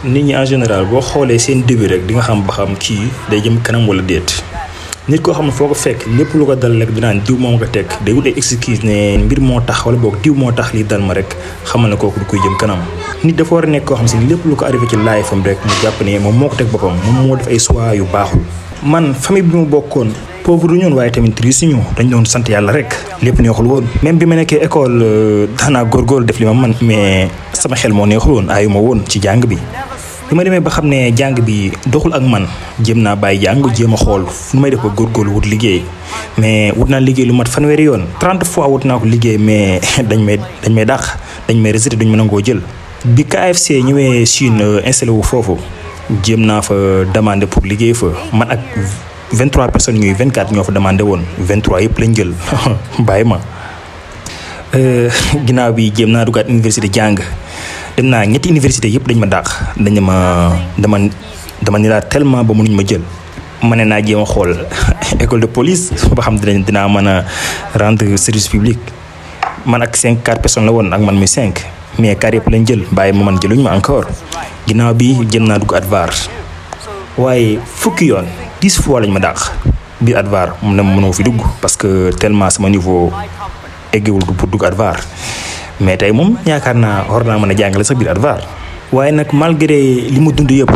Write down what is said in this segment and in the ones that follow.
nit ñi en général boo xoolee seen début rek di nga xam ba xam kii day jëm kanam wala déet nit koo xam ne foo ko fekk lépp lu ko dal rek dinaan diw moo ko teg day wut ay excuse ne mbir moo tax wala boog diw moo tax lii dal ma rek xamal ne kooku du koy jëm kanam. nit dafa war a nekk koo xam si lépp lu ko arrivé ci life am rek mu jàpp ne moom moo ko teg boppam moom moo def ay choix yu baaxul. man famille bi mu bokkoon pauvre du ñoon waaye tamit riche ñu dañ doon sant yàlla rek lépp neexul woon. même bi ma nekkee école daanaa góorgóorlu def li ma man mais sama xel moo neexul woon aayu ma woon ci jàng bi. bi ma demee ba xam ne jàng bi doxul ak man jéem naa bàyyi jàng jéem a xool nu may def ba góorgóorlu wut liggéey mais wut naa liggéey lu mat fanweeri yoon 30 fois wut naa ko liggéey mais dañ may dàq dañ may rejeté duñ ma nangoo jël. bi KFC ñëwee Chine installé wu foofu jéem naa fa demandé pour liggéey fa man ak 23 personnes ñuy 24 ñoo fa demandé woon 23 yëpp lañ jël bàyyi ma. ginnaaw bi jéem naa duggaat université jàng. dem naa ñetti université yëpp dañ ma dàq dañ ma dama ni laa tellement ba mënuñ ma jël ma ne naa jéem a xool école de police ba xam dinaa mën a rendre service public man ak 4 personnes la woon ak man muy 5 mais 4 yëpp lañ jël bàyyi ma man jëluñ ma encore ginnaaw bi jëm naa dugg Advar waaye fukki yoon 10 fois lañ ma dàq biir Advar mun na mënoo fi dugg parce que tellement sama niveau eggewul pour dugg Advar. mais tey moom yaakaar naa war naa mën a jàngale sa biir Advar waaye nag malgré li mu dund yëpp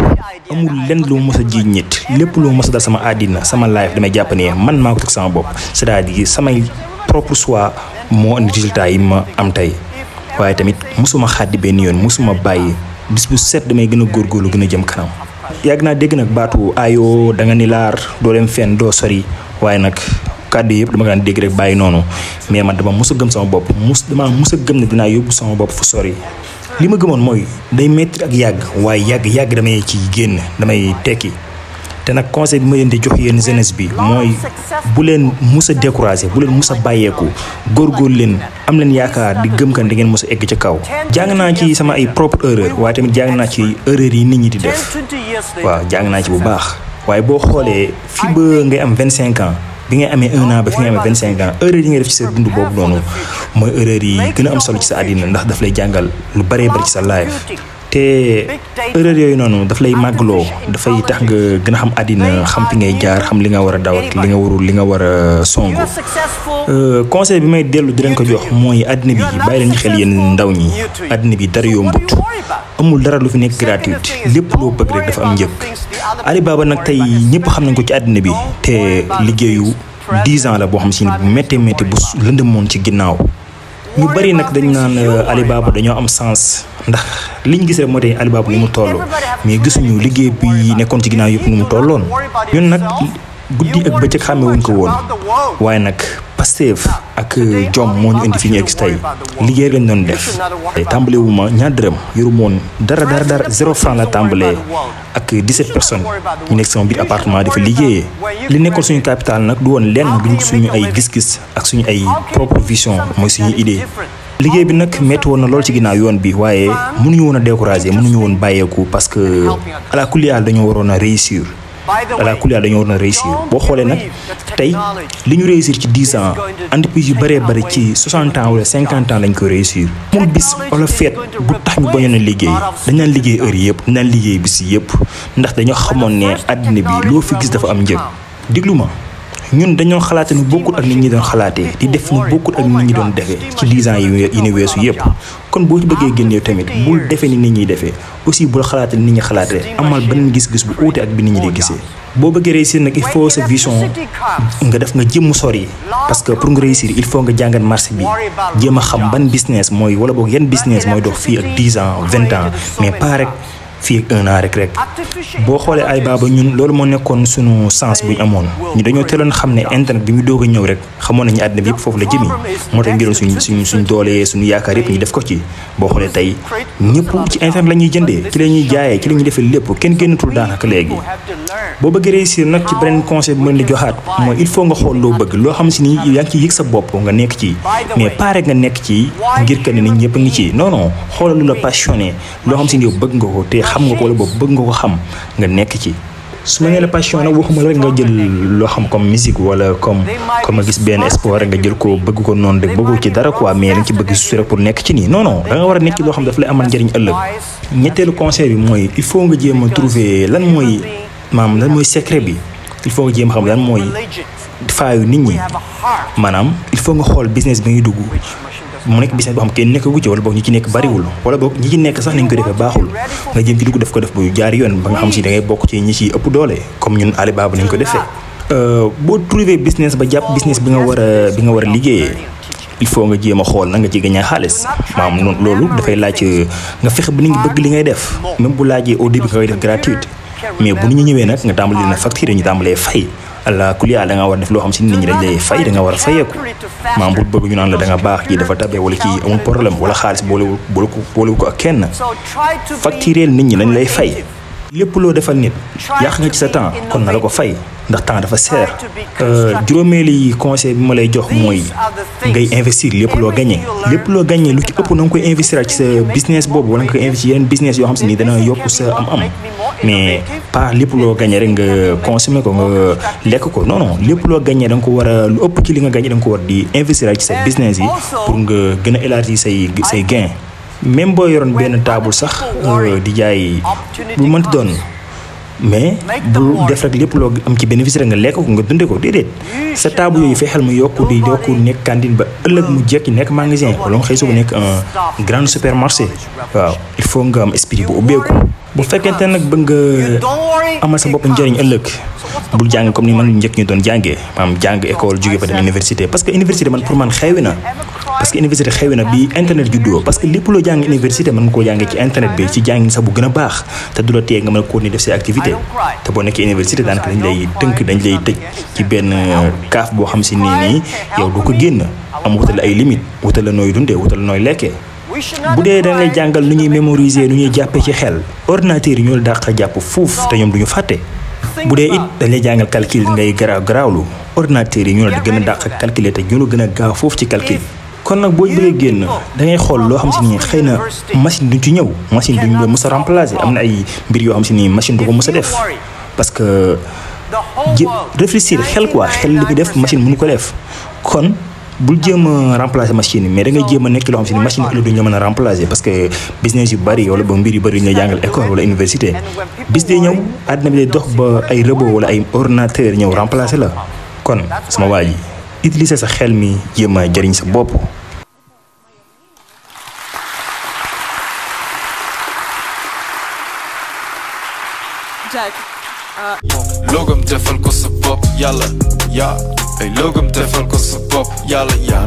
amul lenn lu mës a jiiñ nit lépp lu mës a dal sama àddina sama life damay jàpp ne man maa ko teg sama bopp c'est-à-dire samay propre choix moo indi résultat yi ma am tey waaye tamit mosuma xàddi benn yoon mosuma bàyyi bis bu set damay gën a góorgóorlu gën a jëm kanam. yàgg naa dégg nag baatu ayoo da nga ni laar doo dem fenn doo sori waaye nag. kàddu yëpp dama daan dégg rek bàyyi noonu mais man dama mus a gëm sama bopp dama mus a gëm ne dinaa yóbbu sama bopp fu sori li ma gëmoon mooy day métti ak yàgg waaye yàgg damay ci génn damay tekki te nag conseil bi ma leen di jox yéen jeunesse bi mooy bu leen mus a découragé bu leen mus a bàyyeeku góorgóorlu leen am leen yaakaar di gëm kan di ngeen mus a egg ca kaw. jàng naa ci sama ay propre erreur waaye tamit jàng naa ci erreur yi nit ñi di def waaw jàng naa ci bu baax waaye boo xoolee fii ba ngay am 25 ans. bi ngay amee 1 an ba fi nga amee 25 ans erreur yi nga def ci sa dund boobu noonu mooy erreur yi gën a am solo ci sa àddina ndax daf lay jàngal lu bëree bëri ci sa life te erreur yooyu noonu daf lay màggloo dafay tax nga gën a xam àddina xam fi ngay jaar xam li nga war a daw ak li nga warul li nga war a songu. conseil bi may dellu di leen ko jox mooy àddina bi bàyyi leen xel yéen ndaw ñi àddina bi dara yombut amul dara lu fi nekk gratuite lépp loo bëgg rek dafa am njëg. Alibaba nag tey ñëpp xam nañ ko ci àddina bi te liggéeyu 10 ans la boo xam si ne bu méttee bu lëndëmoon ci ginnaaw ñu bari nag dañ naan Alibaba dañoo am sens ndax liñ gis rek moo tey Alibaba ni mu toll mais gisuñu liggéey bi nekkoon ci ginnaaw yëpp ni mu tolloon ñun nag guddi ak bëccëg xàmme wuñ ko woon waaye nag Pastef ak jom moo ñu indi fi ñu egg tey liggéey lañ doon def tàmbale wu ma ñaar dërëm yoruma woon dara 0 franc la tàmbalee ak 17 personnes ñu nekk sama biir appartement dafa liggéeyee li nekkoon suñu capital nag du woon lenn duñ suñu ay gis-gis ak suñu ay propre vision mooy suñu idée liggéey bi nag métti woon na lool ci ginnaaw yoon bi waaye mënuñu woon a décourager mënuñu woon bàyyeeku parce que ala kulli haal dañoo waroon a réussir boo xoolee nag tey li ñu réussir ci 10 ans entreprise yu bëree bëri ci 60 ans wala 50 ans lañ ko réussir. moom bis wala feet bu tax ñu bañoon a liggéey dañ naan liggéey heure yëpp dañ naan liggéey bis yëpp ndax dañoo xamoon ne àddina bi loo fi gis dafa am njëg. déglu ma ñun dañoo xalaate nu bokkut ak nit ñi doon xalaatee di def nu bokkut ak nit ñi doon defee ci 10 ans yi ni weesu yëpp kon boo ci bëggee génn yow tamit bul defee ni nit ñiy defee aussi bul xalaate ni nit ñi xalaatee amal benn gis-gis bu uute ak bi nit ñi di gisee. boo bëggee réussir nag il faut sa vision nga def nga jëm sori parce que pour nga réussir il faut nga jàngat marché bi jéem a xam ban business mooy wala boog yan business mooy dox fii ak 10 ans 20 ans mais pas rek fii ak 1 an rek boo xoolee Alibaba ñun loolu moo nekkoon suñu sens bu ñu amoon ñu dañoo teeloon xam ne internet bi mu doog a ñëw rek xamoon nañu àddina bi yëpp foofu la jëmi moo tax ngiroon suñ doole suñu yaakaar yëpp ñu def ko ci boo xoolee tey ñëpp ci internet la ñuy jëndee ci la ñuy jaayee ci la ñuy defee lépp kenn génnatul daanaka léegi boo bëggee réussir nag ci beneen conseil bu mën di joxaat mooy il faut nga xool loo bëgg loo xam si ni yaa ngi ciy yëg sa bopp nga nekk ci mais pas rek nga nekk ci ngir que ne nit ñëpp a ngi ci non xoolal lu la passionné loo xam si ni yow bëgg nga ko te xam nga ko wala boobu bëgg nga ko xam nga nekk ci su ma nee la passion nag waxuma la rek nga jël loo xam comme musique wala comme nga gis benn sport rek nga jël ko bëgg ko noonu rek bëggoo ci dara quoi mais dañ ci bëgg su rek pour nekk ci nii non da nga war a nekk loo xam daf lay amal njëriñ ëllëg. ñetteelu conseil bi mooy il faut nga jéem a trouver lan mooy secret bi il faut nga jéem a xam lan mooy faayu nit ñi maanaam il faut nga xool business bi ngay dugg mu nekk business boo xam kenn nekkagu ci wala boog ñi ci nekk bariwul wala boog ñi ci nekk sax nañ ko defee baaxul nga jëm ci dugg def ko def bu jaar yoon ba nga xam si da ngay bokk ci ñi ci ëpp doole comme ñun Alibaba nañ ko defee. boo trouver business ba jàpp business bi nga war a liggéeyee il faut nga jéem a xool na nga ci gagné xaalis maanaam loolu dafay laaj nga fexe ba nit ñi bëgg li ngay def même bu laajee au début nga koy def gratuite mais bu nit ñi ñëwee nag nga tàmbali leen a facturer ñu tàmbalee fay. allah kulli da nga war def loo xam si nit ñi dañ lay fay da nga war a fayeeku maam bu bëgg ñu naan la da nga baax kii dafa tabee wala kii amul problème wala xaalis boole ko ak kenn factureel nit ñi dañ lay fay lépp loo defal nit yàq nga ci sa temps kon na la ko fay ndax temps dafa seer. juróomeeli conseil bi ma lay jox mooy ngay investir lépp loo gagné lu ci ëpp na nga koy investir ci sa business boobu wala nga koy investir yeneen business yoo xam si ni dana yokk sa am-am mais pas lépp loo gagné rek nga consommer ko nga lekk ko non lépp loo gagné da nga ko war a lu ëpp ci li nga gagné da nga ko war di investir ci sa business yi pour nga gën a élargir say gain. même boo yoroon benn table sax di jaay bu mënti doon mais bu def rek lépp loo am ci bénéfice rek nga lekk ko nga dunde ko déedéet sa table yooyu fexeel mu yokku nekk cantine ba ëllëg mu jekki nekk magasin wala nga xëy suba nekk un grand supermarché waaw il faut nga am esprit bu ubbeeku. bu fekkente nag bëgg nga amal sa bopp njëriñ ëllëg bul jàng comme ni man njëkk ñu doon jàngee maanaam jàng école jóge fa dem université parce que université man pour man xewi na parce que université xewi na bi internet juddoo parce que lépp loo jàng université mën nga koo jàngee ci internet bi ci jàngin sax bu gën a baax te du la tee nga mën a continuer def say activité te boo nekkee université daanaka dañ lay tëj ci benn kaaf boo xam si nii yow doo ko génn am wutal ay limite wutal la nooy dundee wutal la nooy lekkee. bu dee da ngay jàngal nu ñuy mémoriser nu ñuy jàppee ci xel ordinateur yi ñoo la dàq jàpp fuuf te ñoom duñu fàtte bu dee it dañ lay jàngal calcul ngay garaawlu ordinateur yi ñoo la gën a dàq calculer te ñoo la gën a gaaw foofu ci calcul. kon nag boo bëggee génn da ngay xool loo xam si ni xëy na machine duñ ci ñëw machine duñ la mës a remplacer am na ay mbir yoo xam si ni machine du ko mës a def parce que réfléchir xel quoi xel li muy def machine mënu ko def kon. bul jéem a remplacer machine mais da ngay jéem a nekk loo xam si ne machine ëllëg duñ la mën a remplacer parce que business yu bari wala ba mbir yu bari ñu lay jàngal école wala université bis day ñëw àddina bi day dox ba ay robot wala ay ordinateur ñëw remplacer la kon sama waa ji utiliser sa xel mi jéem a jëriñ sa bopp. logam defal ko sa bopp yàlla yaa ay logam defal ko sa bopp yàlla yaa